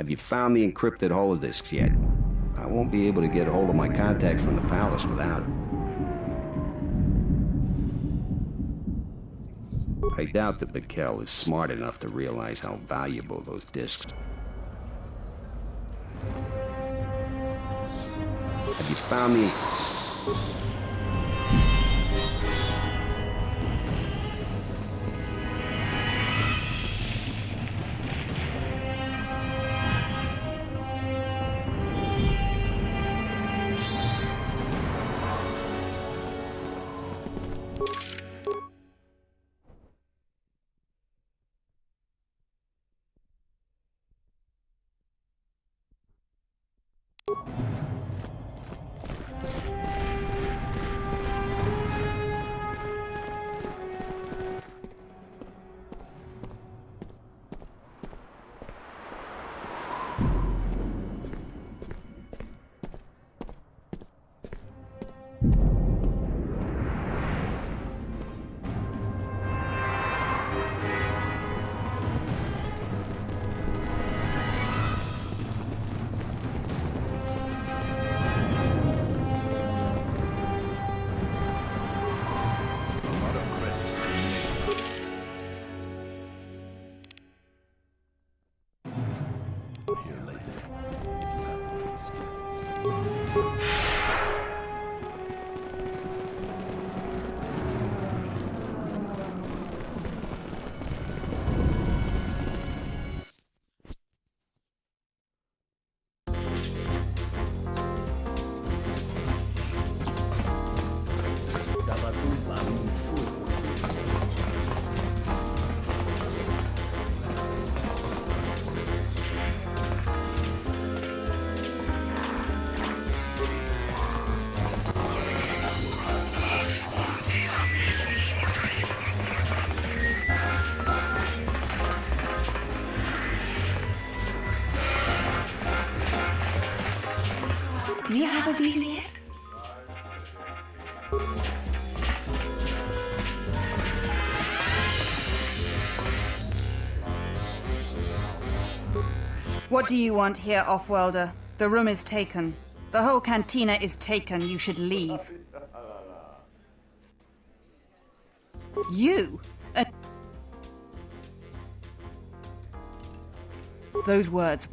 Have you found the encrypted holodisks yet? I won't be able to get a hold of my contact from the palace without it. I doubt that Mikkel is smart enough to realize how valuable those disks are. Have you found the... Do you have a visa yet? What do you want here, Offworlder? The room is taken. The whole cantina is taken. You should leave. You? Those words.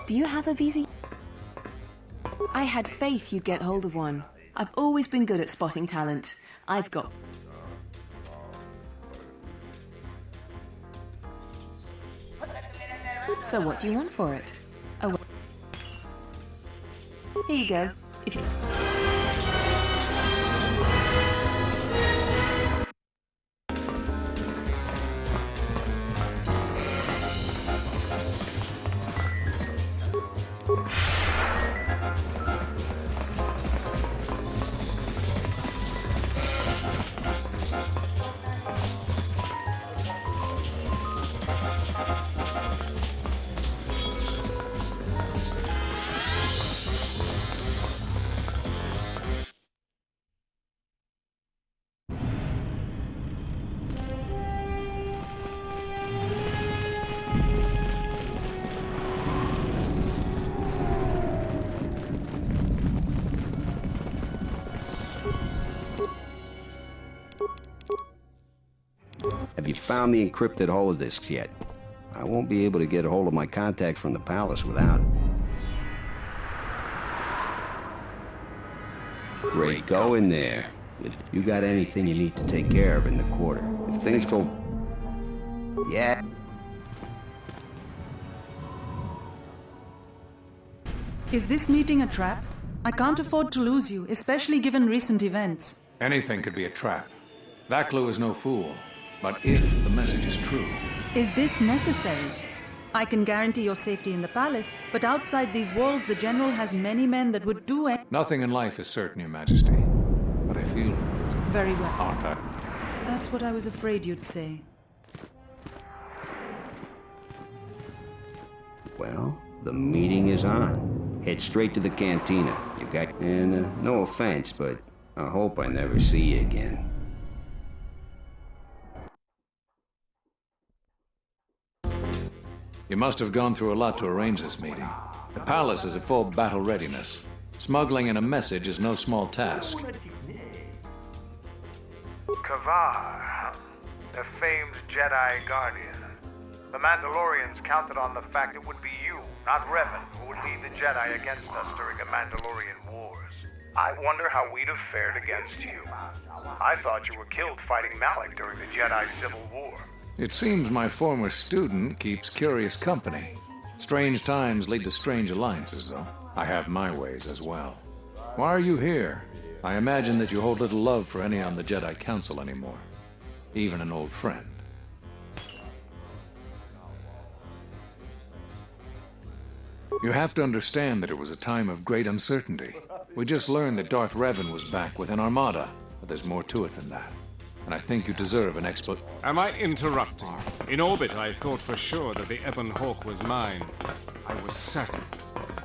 Do you have a visa? I had faith you'd get hold of one. I've always been good at spotting talent. I've got... So what do you want for it? Oh, here you go. If you... Have you found the encrypted holodisks yet? I won't be able to get a hold of my contact from the palace without it. Great, go in there. If you got anything you need to take care of in the quarter. If things go... Yeah? Is this meeting a trap? I can't afford to lose you, especially given recent events. Anything could be a trap. Vaklu is no fool. But if the message is true... Is this necessary? I can guarantee your safety in the palace, but outside these walls the General has many men that would do it. Nothing in life is certain, Your Majesty. But I feel... Very well. Aren't I? That's what I was afraid you'd say. Well, the meeting is on. Head straight to the cantina. You got... And, no offense, but I hope I never see you again. You must have gone through a lot to arrange this meeting. The palace is at full battle readiness. Smuggling in a message is no small task. Kavar, the famed Jedi Guardian. The Mandalorians counted on the fact it would be you, not Revan, who would lead the Jedi against us during the Mandalorian Wars. I wonder how we'd have fared against you. I thought you were killed fighting Malik during the Jedi Civil War. It seems my former student keeps curious company. Strange times lead to strange alliances, though. I have my ways as well. Why are you here? I imagine that you hold little love for any on the Jedi Council anymore. Even an old friend. You have to understand that it was a time of great uncertainty. We just learned that Darth Revan was back with an armada, but there's more to it than that. And I think you deserve an explanation. Am I interrupting? In orbit, I thought for sure that the Ebon Hawk was mine. I was certain,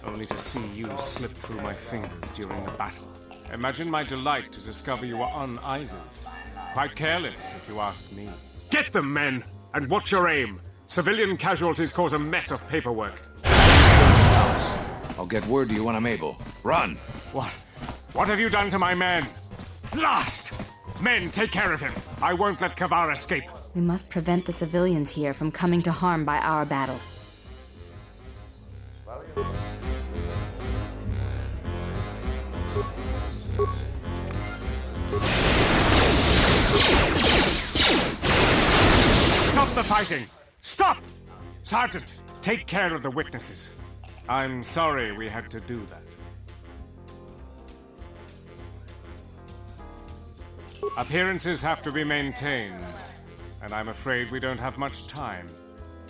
only to see you slip through my fingers during the battle. Imagine my delight to discover you were on Isis. Quite careless, if you ask me. Get them, men, and watch your aim. Civilian casualties cause a mess of paperwork. I'll get word to you when I'm able. Run! What have you done to my men? Blast! Men, take care of him. I won't let Kavar escape. We must prevent the civilians here from coming to harm by our battle. Stop the fighting! Stop! Sergeant, take care of the witnesses. I'm sorry we had to do that. Appearances have to be maintained, and I'm afraid we don't have much time.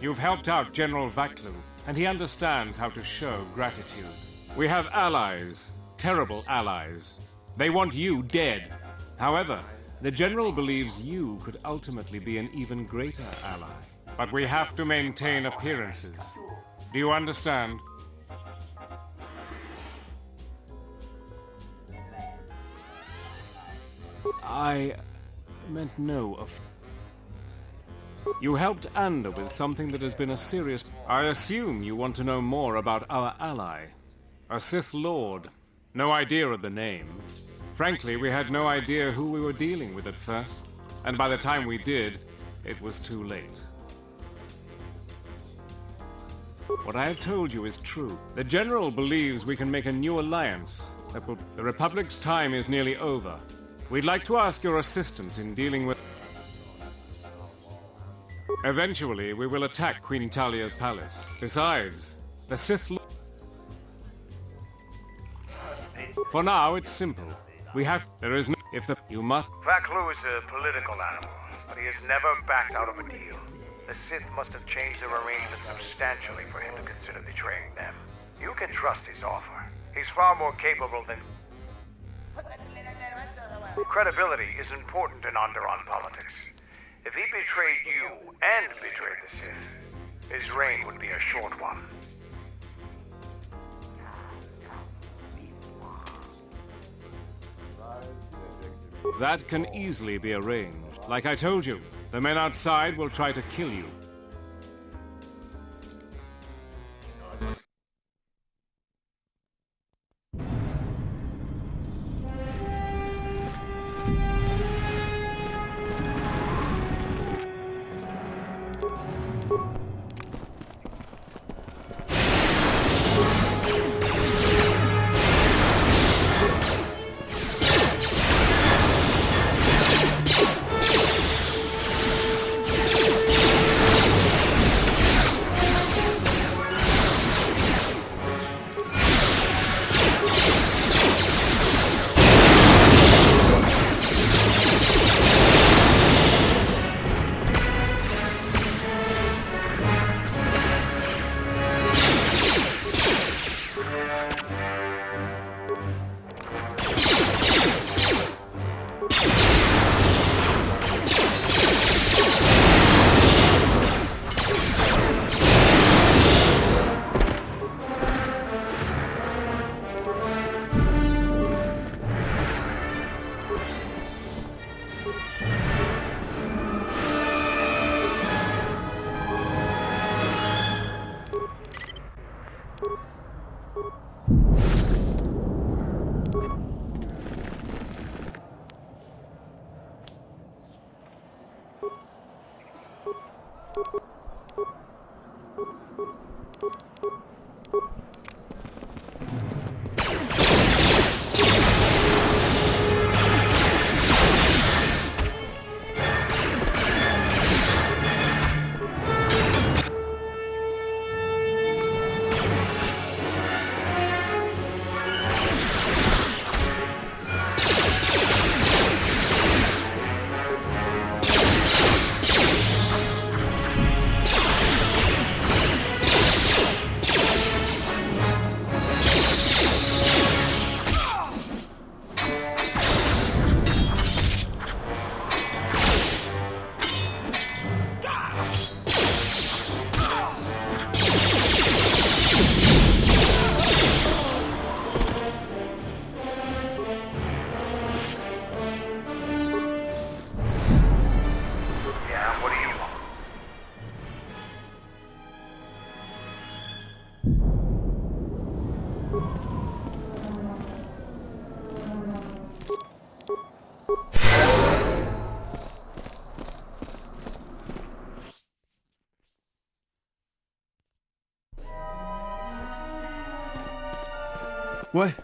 You've helped out General Vaklu, and he understands how to show gratitude. We have allies, terrible allies. They want you dead. However, the General believes you could ultimately be an even greater ally. But we have to maintain appearances. Do you understand? I meant no of... You helped Ander with something that has been a serious... I assume you want to know more about our ally. A Sith Lord. No idea of the name. Frankly, we had no idea who we were dealing with at first. And by the time we did, it was too late. What I have told you is true. The General believes we can make a new alliance. The Republic's time is nearly over. We'd like to ask your assistance in dealing with... Eventually, we will attack Queen Talia's palace. Besides, the Sith Lord... For now, it's simple. We have... There is no... If the... You must... Vaklu is a political animal, but he has never backed out of a deal. The Sith must have changed their arrangements substantially for him to consider betraying them. You can trust his offer. He's far more capable than... Credibility is important in Onderon politics. If he betrayed you and betrayed the Sith, his reign would be a short one. That can easily be arranged. Like I told you, the men outside will try to kill you.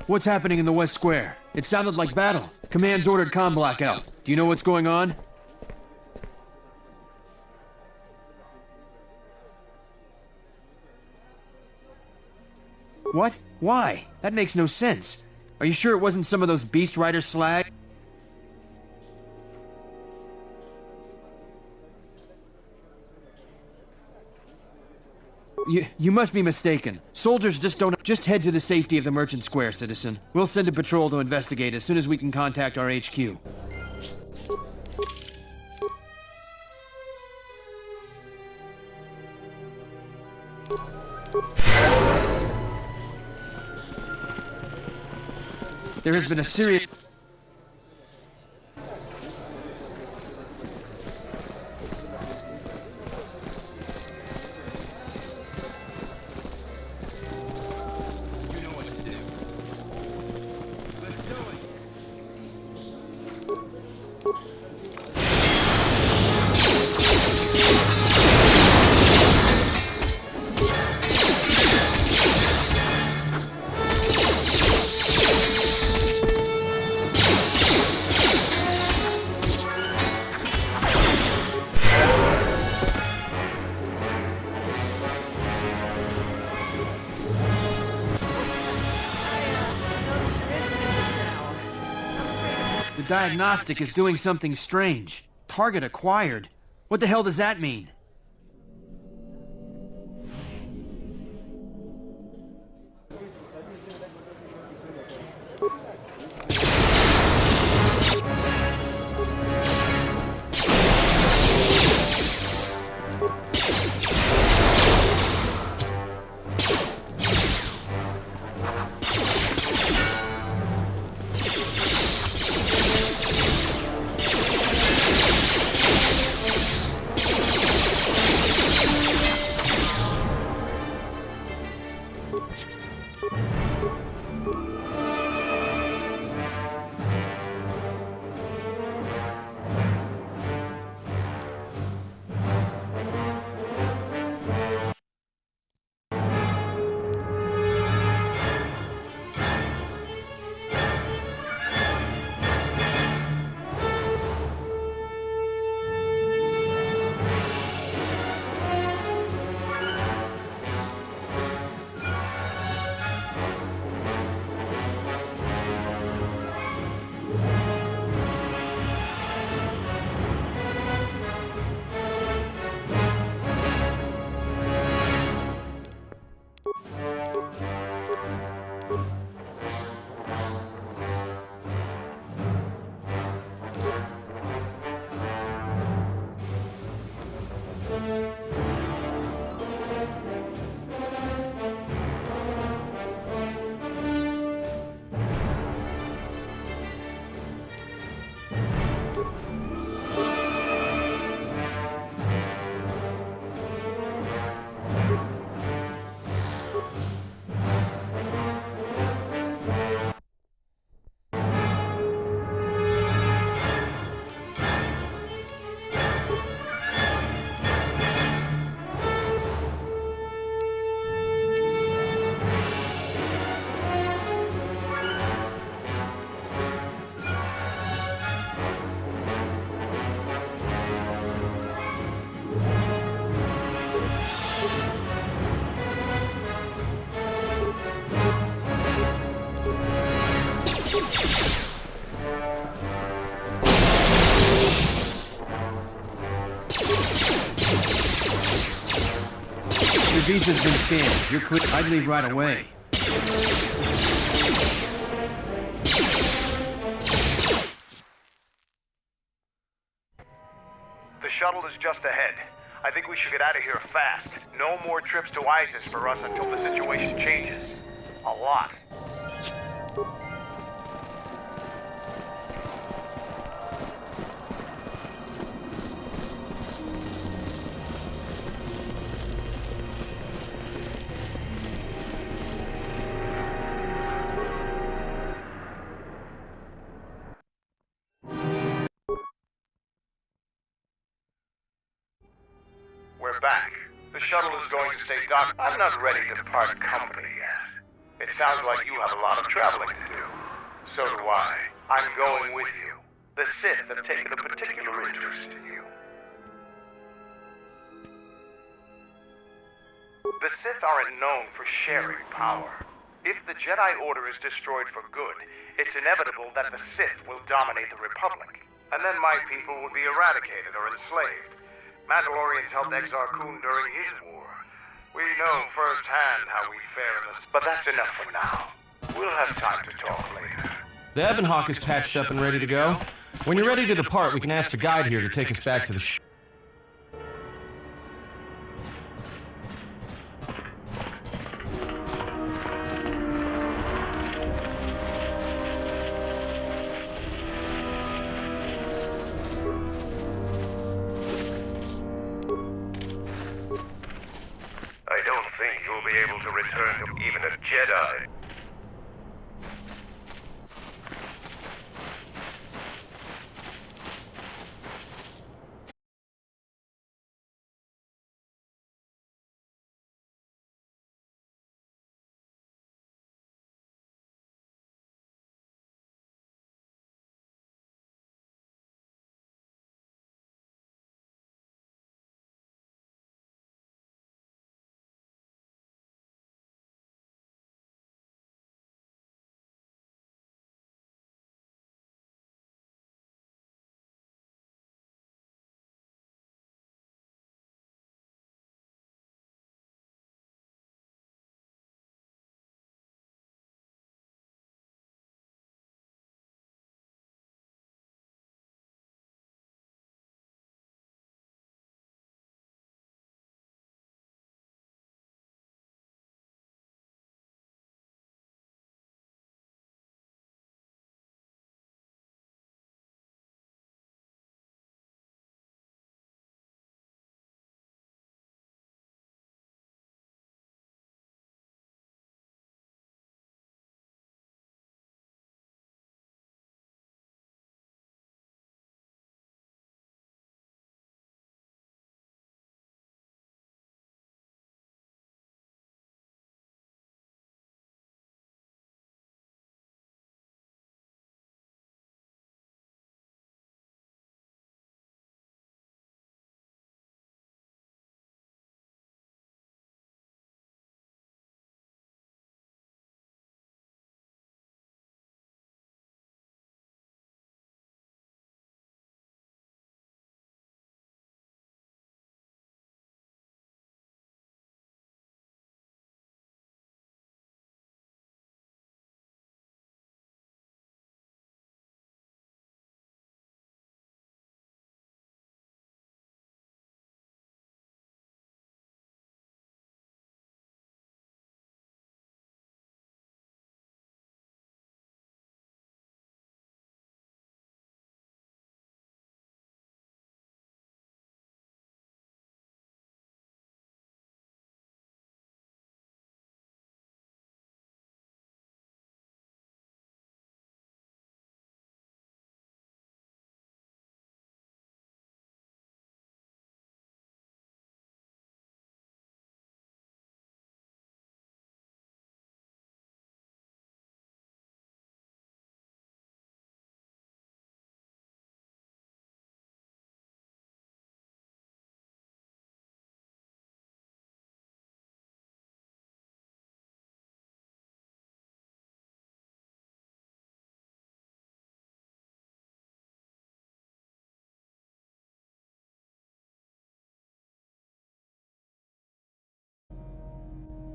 What's happening in the West Square? It sounded like battle. Command's ordered comm blackout. Do you know what's going on? What? Why? That makes no sense. Are you sure it wasn't some of those Beast Rider slag? You must be mistaken. Soldiers just don't... Just head to the safety of the Merchant Square, citizen. We'll send a patrol to investigate as soon as we can contact our HQ. There has been a serious... The diagnostic is doing something strange. Target acquired. What the hell does that mean? Your visa's been scanned. You're clear. I'd leave right away. The shuttle is just ahead. I think we should get out of here fast. No more trips to ISIS for us until the situation changes. A lot. we're back. The shuttle is going to stay docked. I'm not ready to part company yet. It sounds like you have a lot of traveling to do. So do I. I'm going with you. The Sith have taken a particular interest in you. The Sith aren't known for sharing power. If the Jedi Order is destroyed for good, it's inevitable that the Sith will dominate the Republic. And then my people will be eradicated or enslaved. Mandalorians helped Exar Kun during his war. We know firsthand how we fare in this, but that's enough for now. We'll have time to talk later. The Ebon Hawk is patched up and ready to go. When you're ready to depart, we can ask the guide here to take us back to the I don't think you'll be able to return to even a Jedi.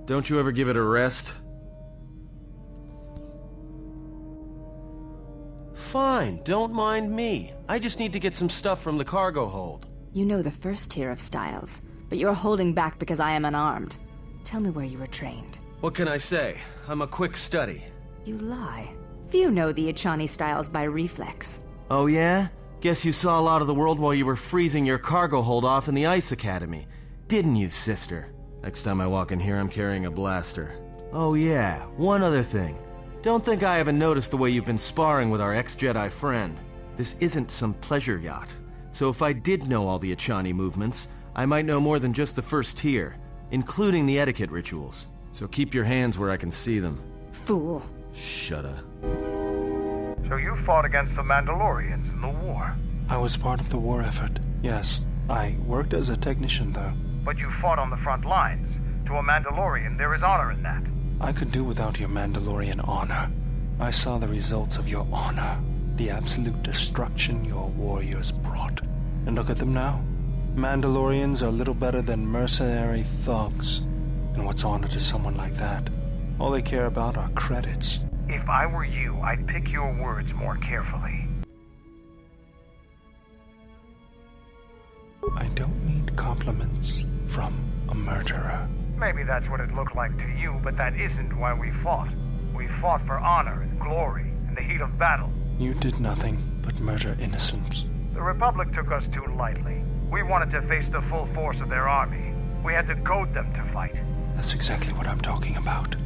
Don't you ever give it a rest? Fine, don't mind me. I just need to get some stuff from the cargo hold. You know the first tier of styles, but you're holding back because I am unarmed. Tell me where you were trained. What can I say? I'm a quick study. You lie. Few know the Echani styles by reflex. Oh yeah? Guess you saw a lot of the world while you were freezing your cargo hold off in the Ice Academy. Didn't you, sister? Next time I walk in here, I'm carrying a blaster. Oh yeah, one other thing. Don't think I haven't noticed the way you've been sparring with our ex-Jedi friend. This isn't some pleasure yacht. So if I did know all the Echani movements, I might know more than just the first tier, including the etiquette rituals. So keep your hands where I can see them. Fool. Shut up. So you fought against the Mandalorians in the war. I was part of the war effort, yes. I worked as a technician, though. But you fought on the front lines. To a Mandalorian, there is honor in that. I could do without your Mandalorian honor. I saw the results of your honor. The absolute destruction your warriors brought. And look at them now. Mandalorians are little better than mercenary thugs. And what's honor to someone like that? All they care about are credits. If I were you, I'd pick your words more carefully. I don't need compliments from a murderer. Maybe that's what it looked like to you, but that isn't why we fought. We fought for honor and glory in the heat of battle. You did nothing but murder innocents. The Republic took us too lightly. We wanted to face the full force of their army. We had to goad them to fight. That's exactly what I'm talking about.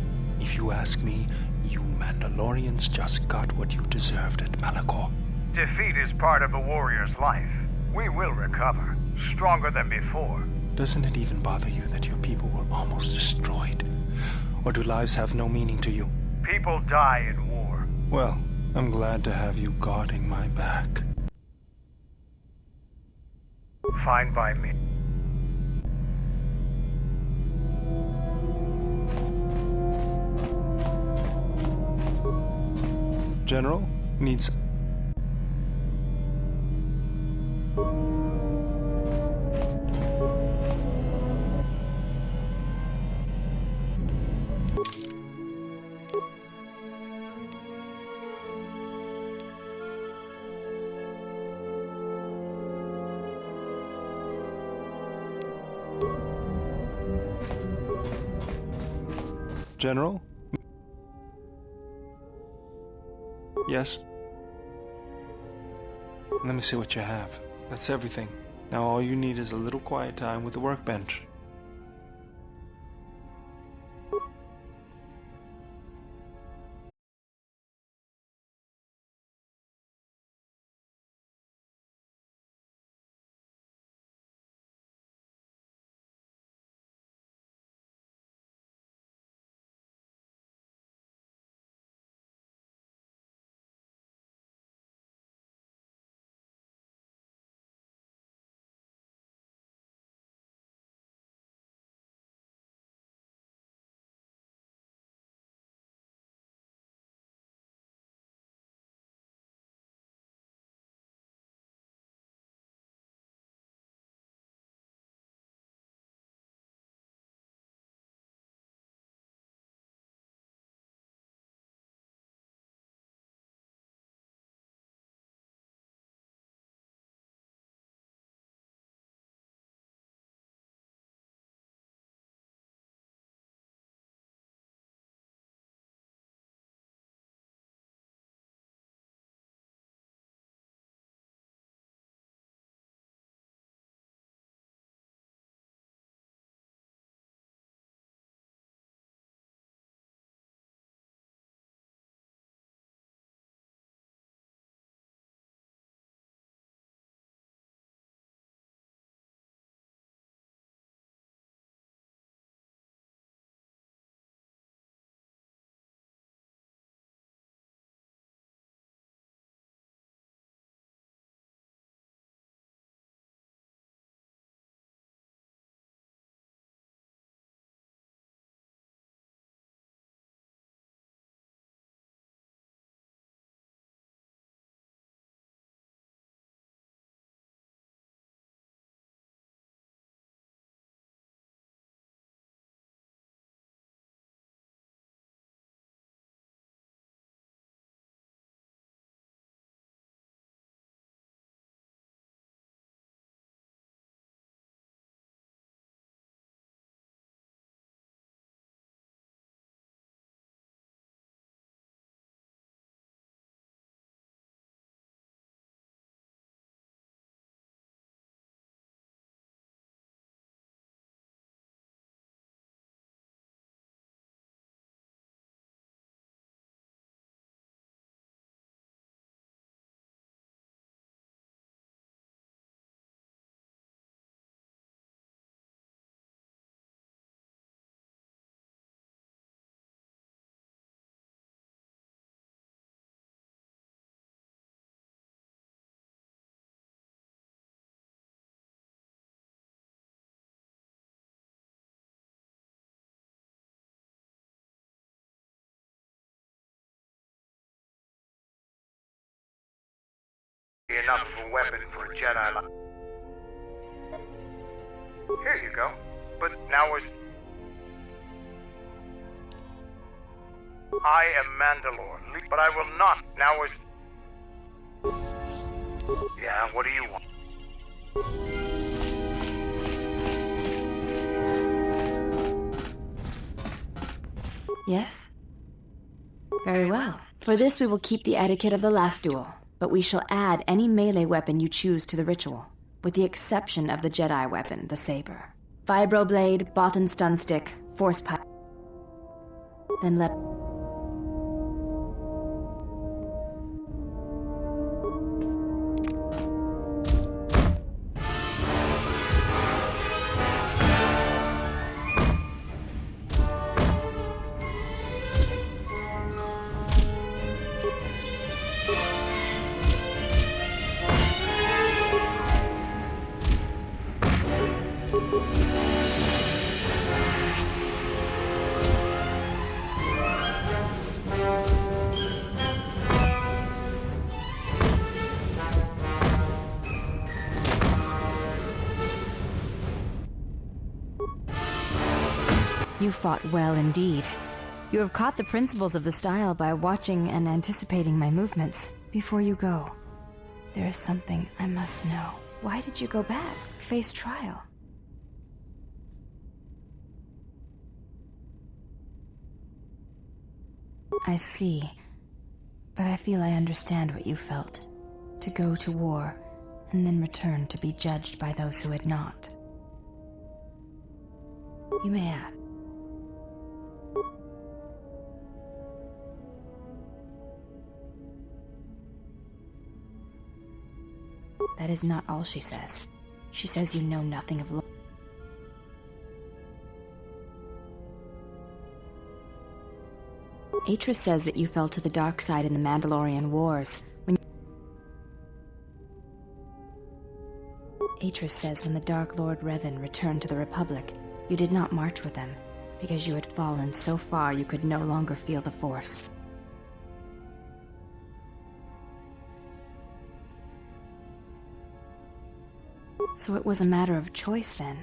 If you ask me, you Mandalorians just got what you deserved at Malachor. Defeat is part of a warrior's life. We will recover, stronger than before. Doesn't it even bother you that your people were almost destroyed? Or do lives have no meaning to you? People die in war. Well, I'm glad to have you guarding my back. Fine by me. General needs... General? Yes? Let me see what you have. That's everything. Now all you need is a little quiet time with the workbench. enough of a weapon for a Jedi like... Here you go. But now is... I am Mandalore, but I will not. Now is... Yeah, what do you want? Yes? Very well. For this we will keep the etiquette of the last duel, but we shall add any melee weapon you choose to the ritual, with the exception of the Jedi weapon, the saber. Vibroblade, Bothan stun stick, force pipe. Then let... You fought well indeed. You have caught the principles of the style by watching and anticipating my movements. Before you go, there is something I must know. Why did you go back? Face trial. I see. But I feel I understand what you felt. To go to war, and then return to be judged by those who had not. You may ask. That is not all she says. She says you know nothing of law. Atris says that you fell to the dark side in the Mandalorian Wars. Atris says when the Dark Lord Revan returned to the Republic, you did not march with them, because you had fallen so far you could no longer feel the Force. So it was a matter of choice then.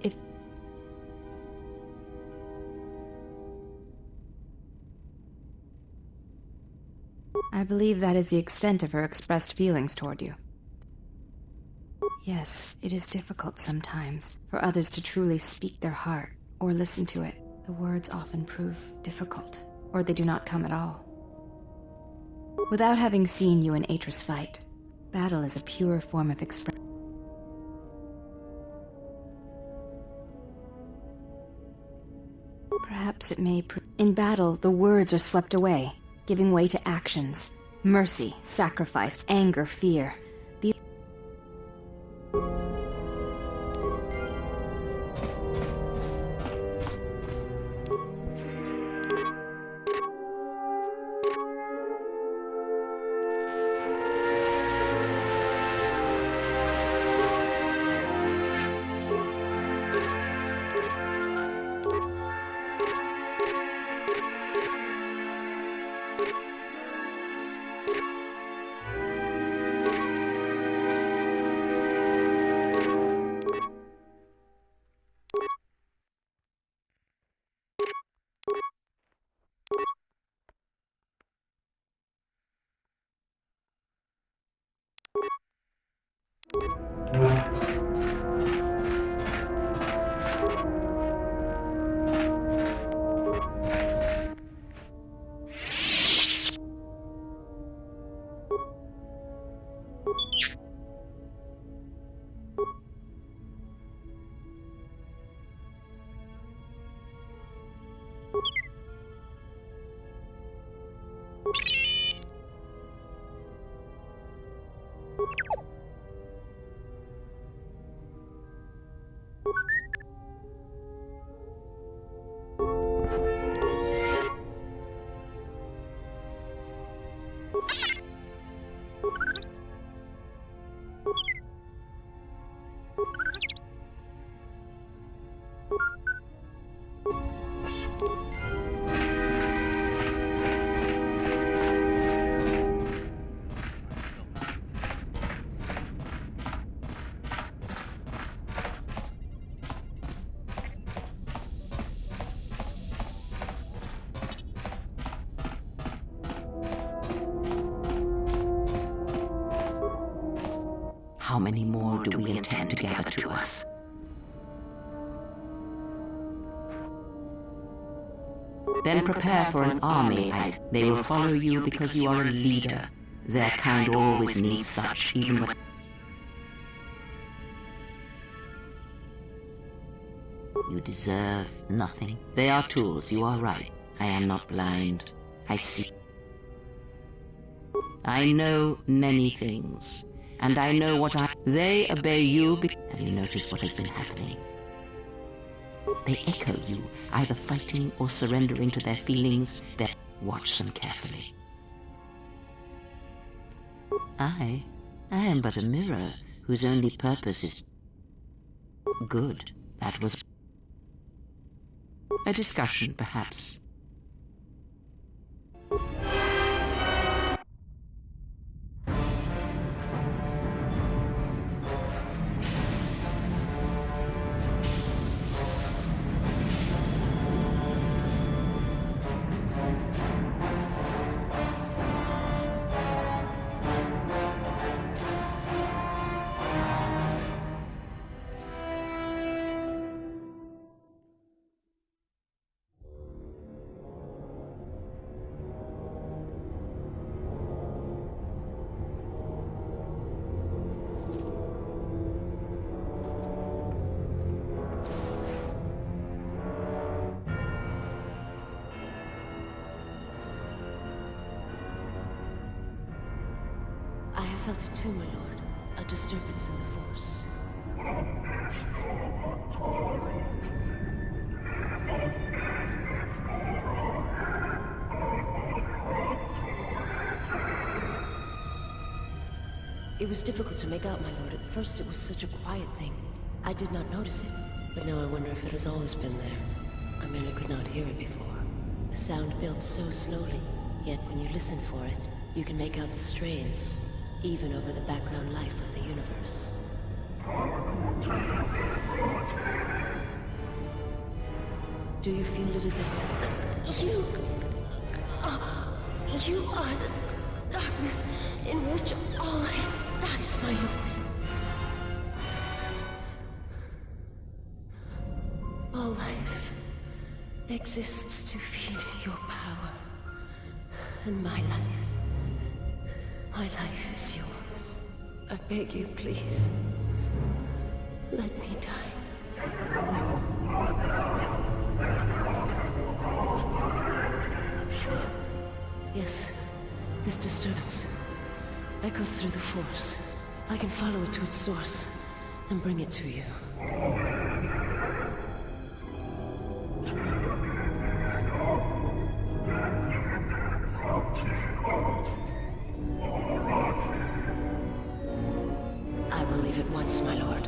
If... I believe that is the extent of her expressed feelings toward you. Yes, it is difficult sometimes for others to truly speak their heart or listen to it. The words often prove difficult, or they do not come at all. Without having seen you and Atris fight, battle is a pure form of expression. Perhaps it may in battle, the words are swept away, giving way to actions. Mercy, sacrifice, anger, fear. These How many more do we intend to gather to us? Then prepare for an army. They will follow you because you are a leader. Their kind always needs such, even when... You deserve nothing. They are tools, you are right. I am not blind. I see. I know many things, and I know what They obey you Have you noticed what has been happening? They echo you, either fighting or surrendering to their feelings. Watch them carefully. I am but a mirror whose only purpose is good. That was a discussion, perhaps. I have felt it too, my lord. A disturbance in the Force. It was difficult to make out, my lord. At first it was such a quiet thing. I did not notice it. But now I wonder if it has always been there. I merely could not hear it before. The sound built so slowly, yet when you listen for it, you can make out the strains, even over the background life of the universe. Do you feel it as if... You are the darkness in which all life dies, my lord. All life exists to feed your power. And my life is yours. I beg you, please. Let me die. Yes, this disturbance echoes through the Force. I can follow it to its source and bring it to you. I will leave at once, my lord.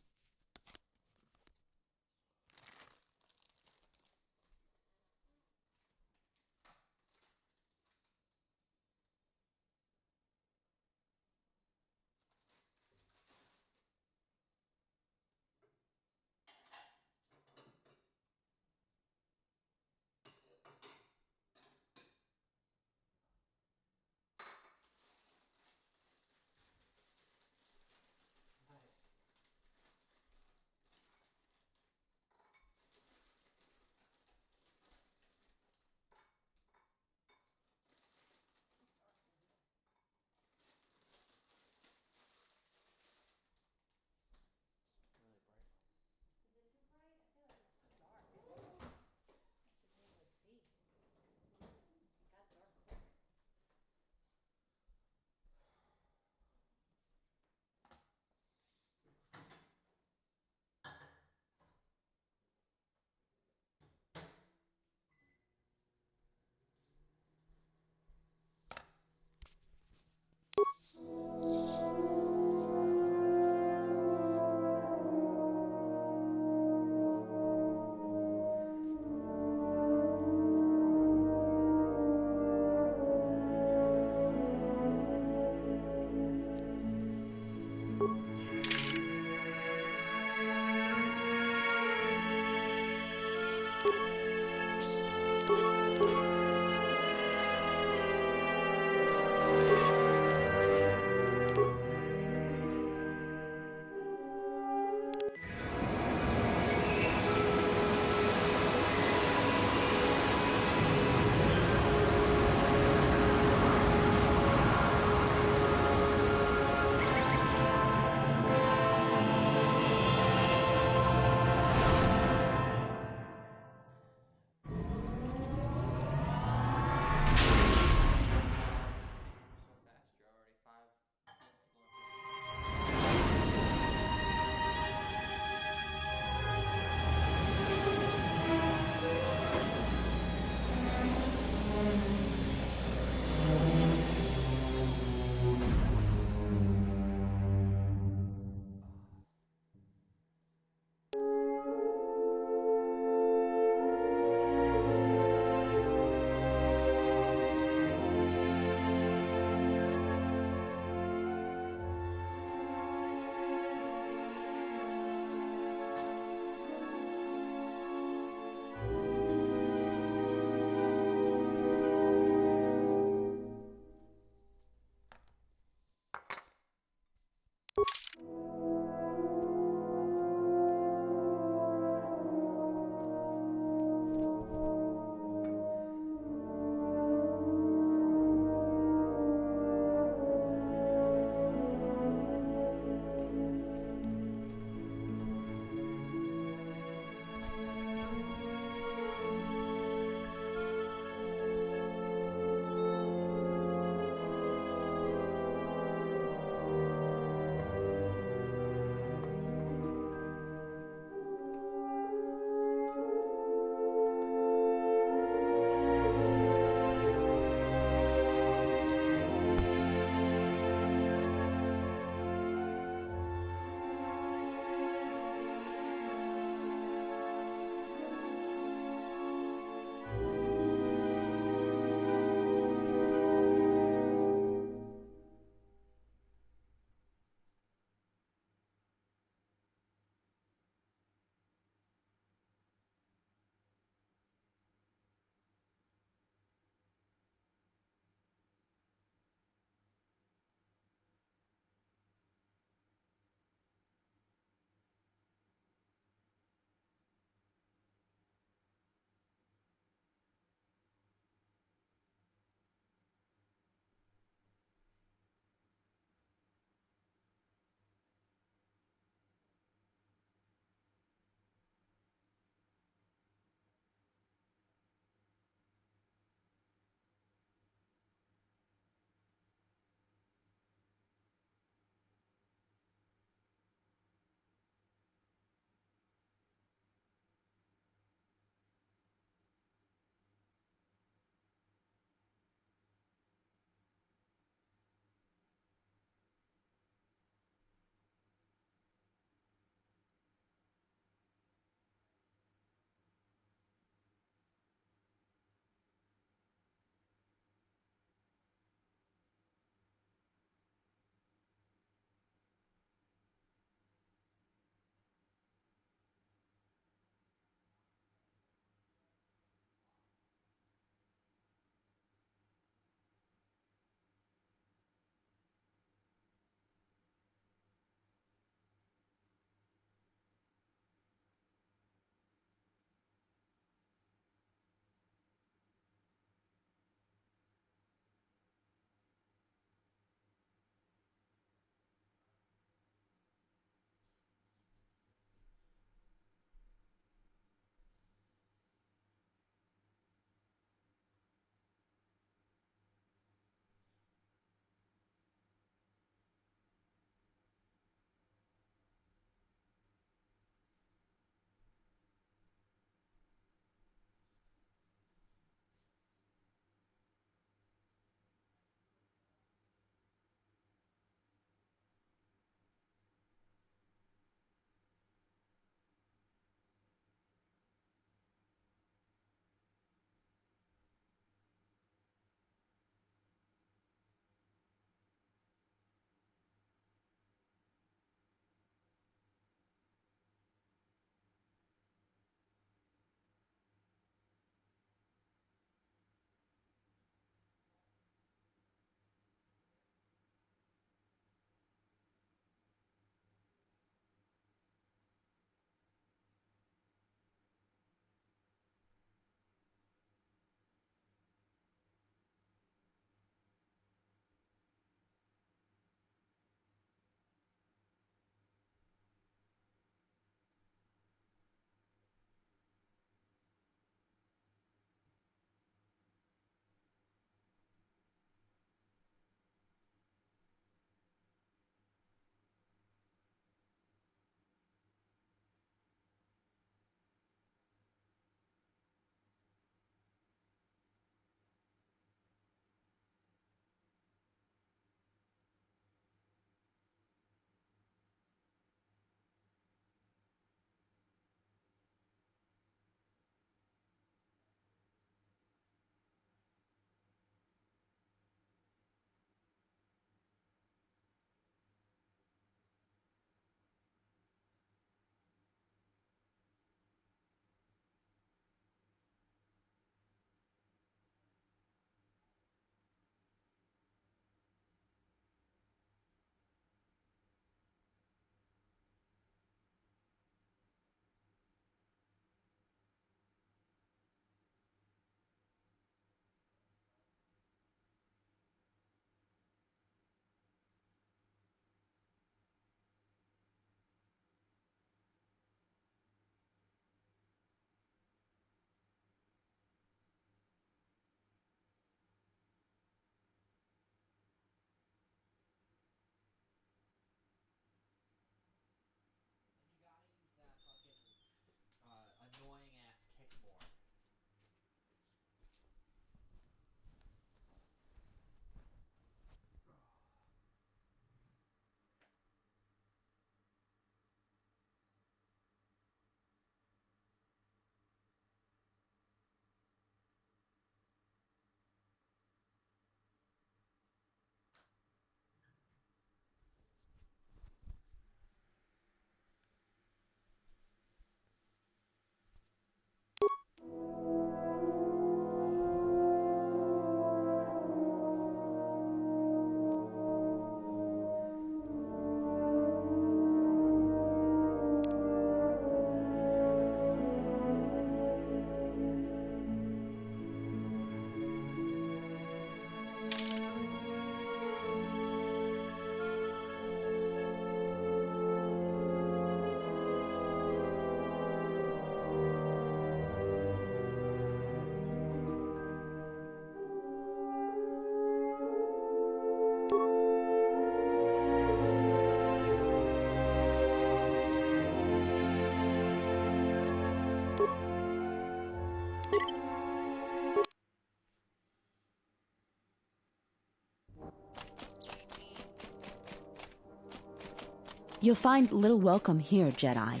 You'll find little welcome here, Jedi.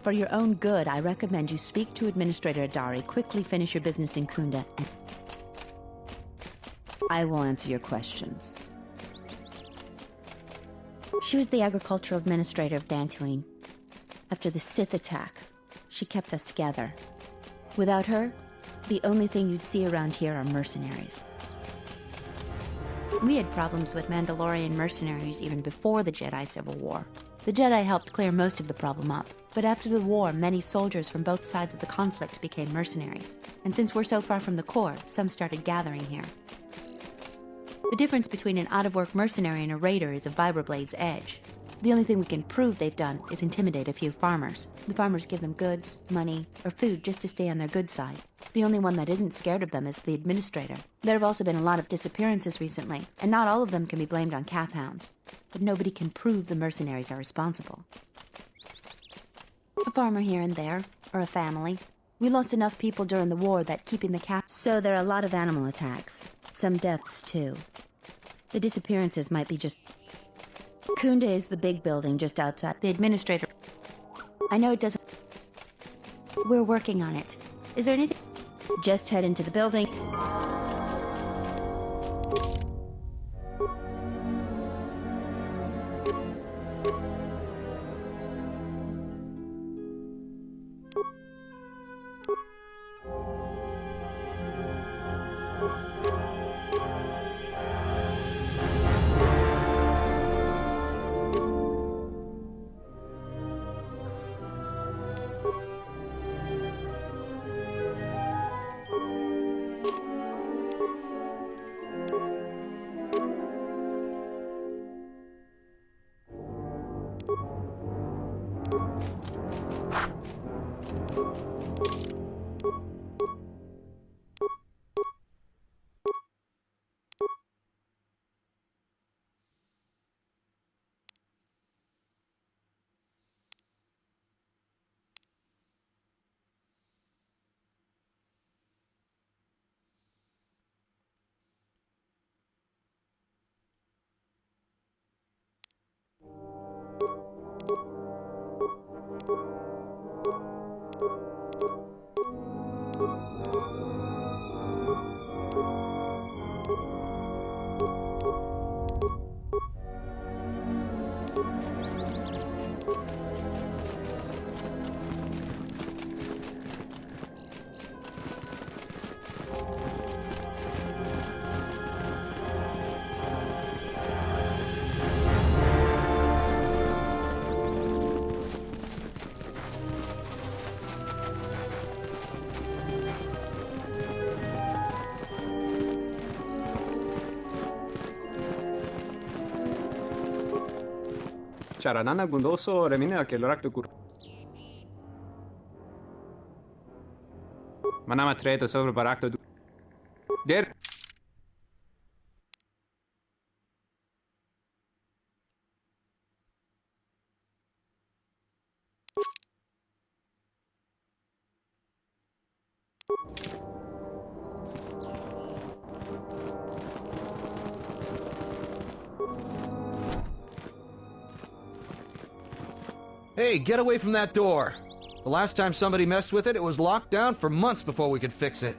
For your own good, I recommend you speak to Administrator Adari, quickly finish your business in Kunda, and I will answer your questions. She was the agricultural administrator of Dantooine. After the Sith attack, she kept us together. Without her, the only thing you'd see around here are mercenaries. We had problems with Mandalorian mercenaries even before the Jedi Civil War. The Jedi helped clear most of the problem up, but after the war, many soldiers from both sides of the conflict became mercenaries. And since we're so far from the core, some started gathering here. The difference between an out-of-work mercenary and a raider is a vibroblade's edge. The only thing we can prove they've done is intimidate a few farmers. The farmers give them goods, money, or food just to stay on their good side. The only one that isn't scared of them is the administrator. There have also been a lot of disappearances recently, and not all of them can be blamed on Kath hounds. But nobody can prove the mercenaries are responsible. A farmer here and there, or a family. We lost enough people during the war that keeping the Kath... So there are a lot of animal attacks. Some deaths, too. The disappearances might be just... Kunda is the big building just outside. The administrator... I know it doesn't... We're working on it. Is there anything... Just head into the building. Charanana gundoso remine ke lorak de kur. Manama treto sobre barak do. Der. Hey, get away from that door! The last time somebody messed with it, it was locked down for months before we could fix it.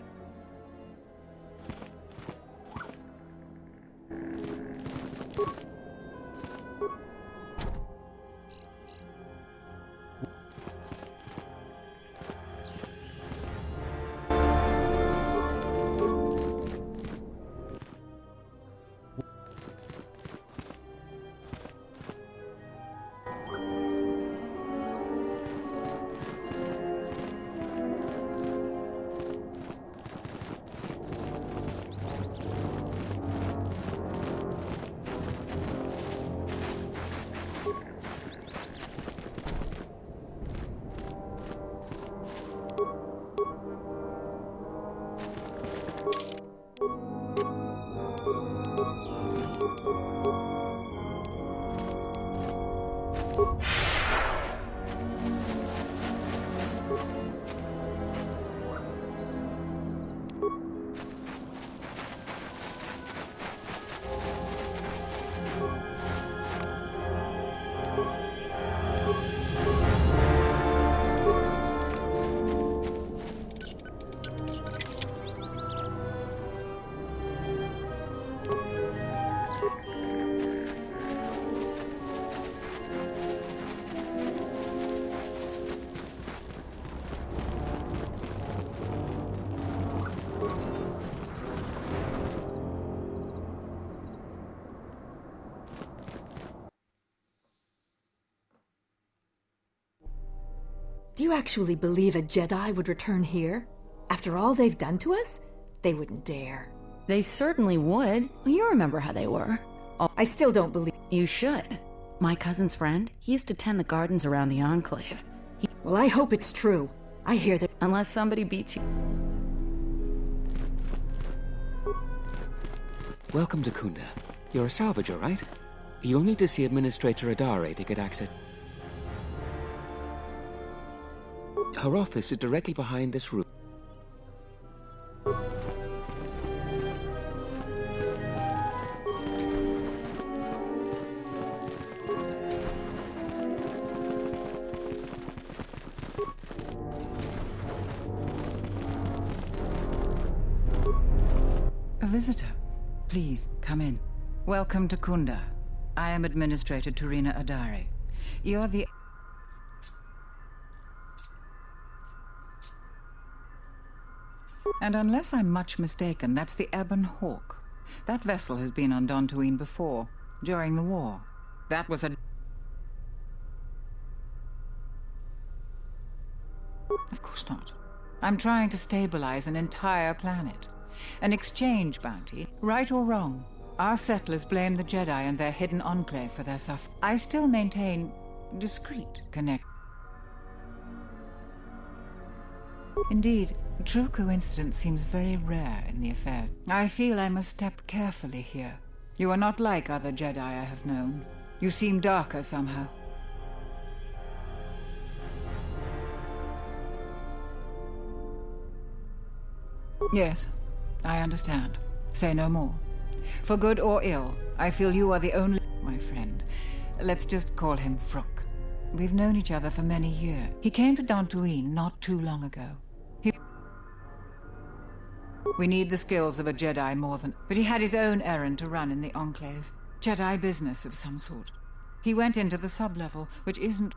Do you actually believe a Jedi would return here? After all they've done to us? They wouldn't dare. They certainly would. You remember how they were. I still don't believe... You should. My cousin's friend, he used to tend the gardens around the Enclave. Well, I hope it's true. I hear that... Unless somebody beats you... Welcome to Kunda. You're a salvager, right? You'll need to see Administrator Adare to get access. Her office is directly behind this room. A visitor. Please, come in. Welcome to Kunda. I am Administrator Turina Adare. You're the... And unless I'm much mistaken, that's the Ebon Hawk. That vessel has been on Dantooine before, during the war. That was a... Of course not. I'm trying to stabilize an entire planet. An exchange bounty, right or wrong. Our settlers blame the Jedi and their hidden enclave for their suffering. I still maintain discreet connect. Indeed, true coincidence seems very rare in the affairs. I feel I must step carefully here. You are not like other Jedi I have known. You seem darker somehow. Yes, I understand. Say no more. For good or ill, I feel you are the only... My friend. Let's just call him Vrook. We've known each other for many years. He came to Dantooine not too long ago. We need the skills of a Jedi more than... But he had his own errand to run in the Enclave. Jedi business of some sort. He went into the sub-level, which isn't...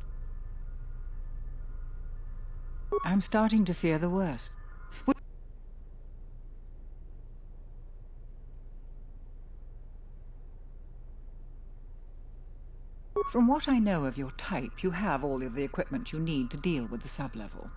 I'm starting to fear the worst. From what I know of your type, you have all of the equipment you need to deal with the sub-level.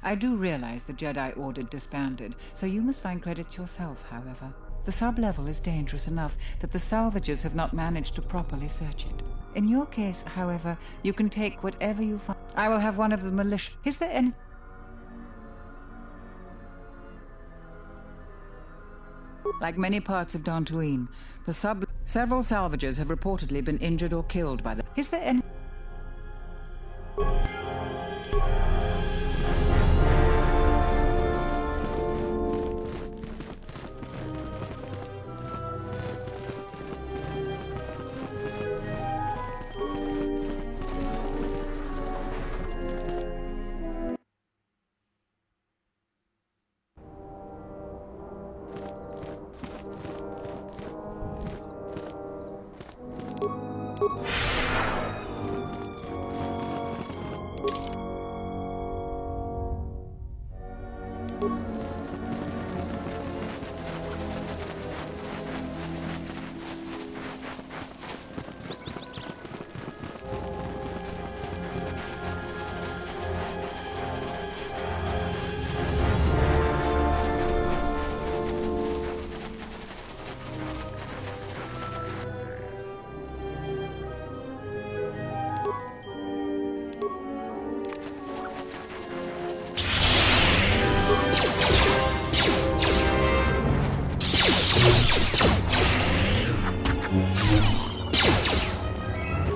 I do realize the Jedi Order disbanded, so you must find credits yourself, however. The sub-level is dangerous enough that the salvagers have not managed to properly search it. In your case, however, you can take whatever you find. I will have one of the militia... Is there any... Like many parts of Dantooine, several salvagers have reportedly been injured or killed by the... Is there any...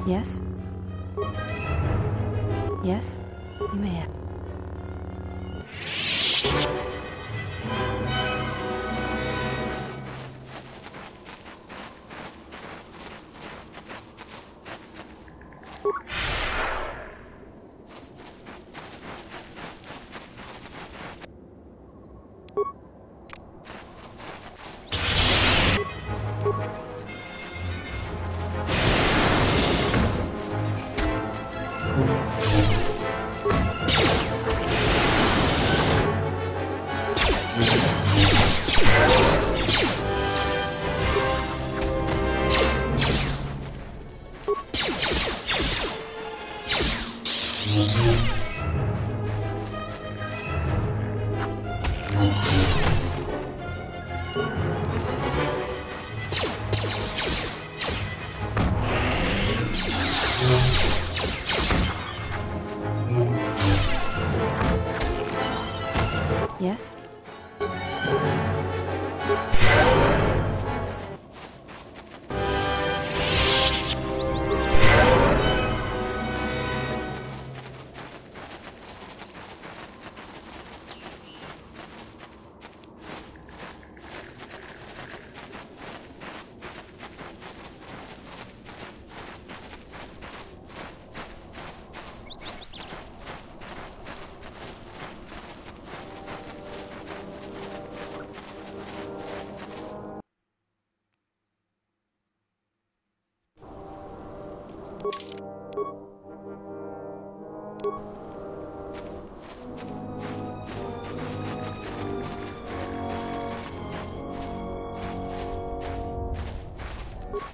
Yes? Yes? You may have.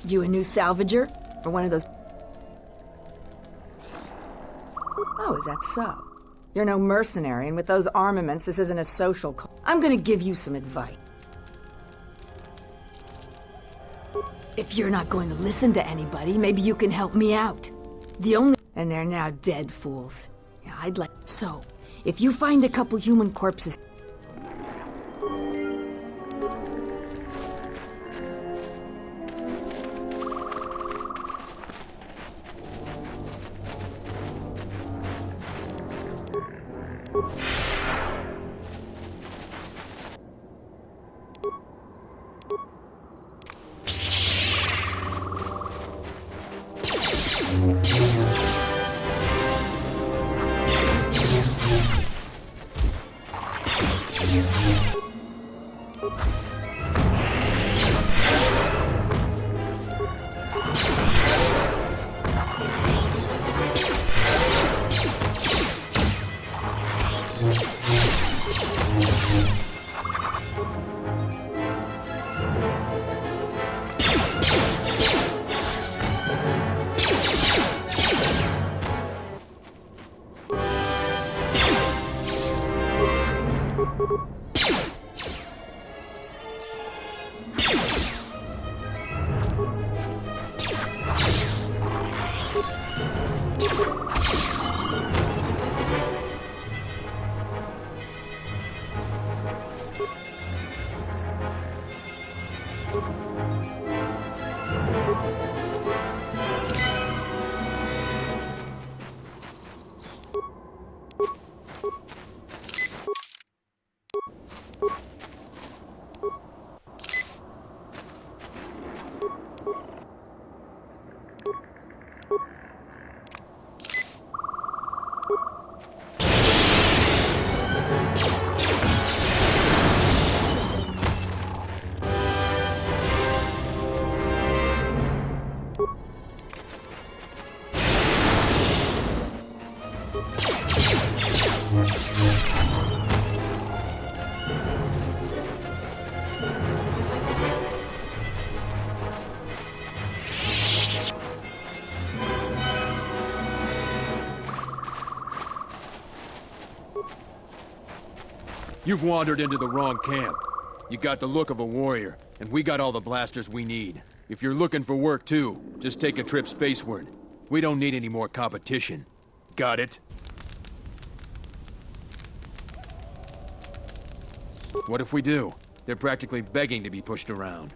You a new salvager? Or one of those... Oh, is that so? You're no mercenary, and with those armaments, this isn't a social... I'm gonna give you some advice. If you're not going to listen to anybody, maybe you can help me out. The only... And they're now dead fools. Yeah, I'd like... So, if you find a couple human corpses... You've wandered into the wrong camp. You got the look of a warrior, and we got all the blasters we need. If you're looking for work too, just take a trip spaceward. We don't need any more competition. Got it? What if we do? They're practically begging to be pushed around.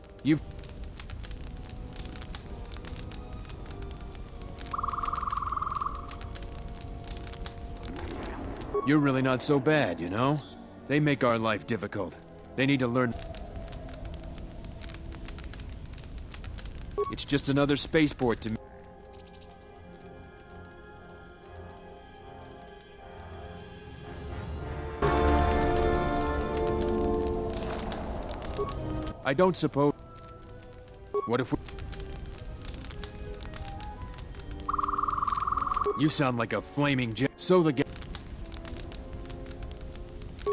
You're really not so bad, you know? They make our life difficult. They need to learn... It's just another spaceport to me. I don't suppose... What if we... You sound like a flaming jet. So the...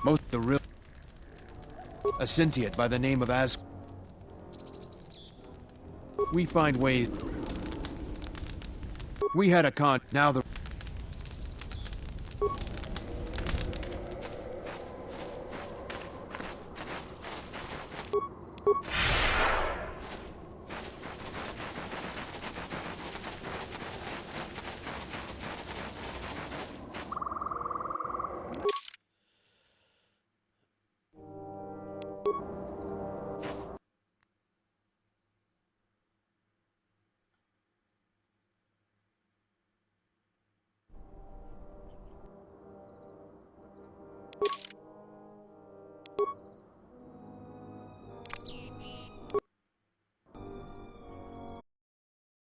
Most the real... A sentient by the name of As... We find ways... We had a con... Now the...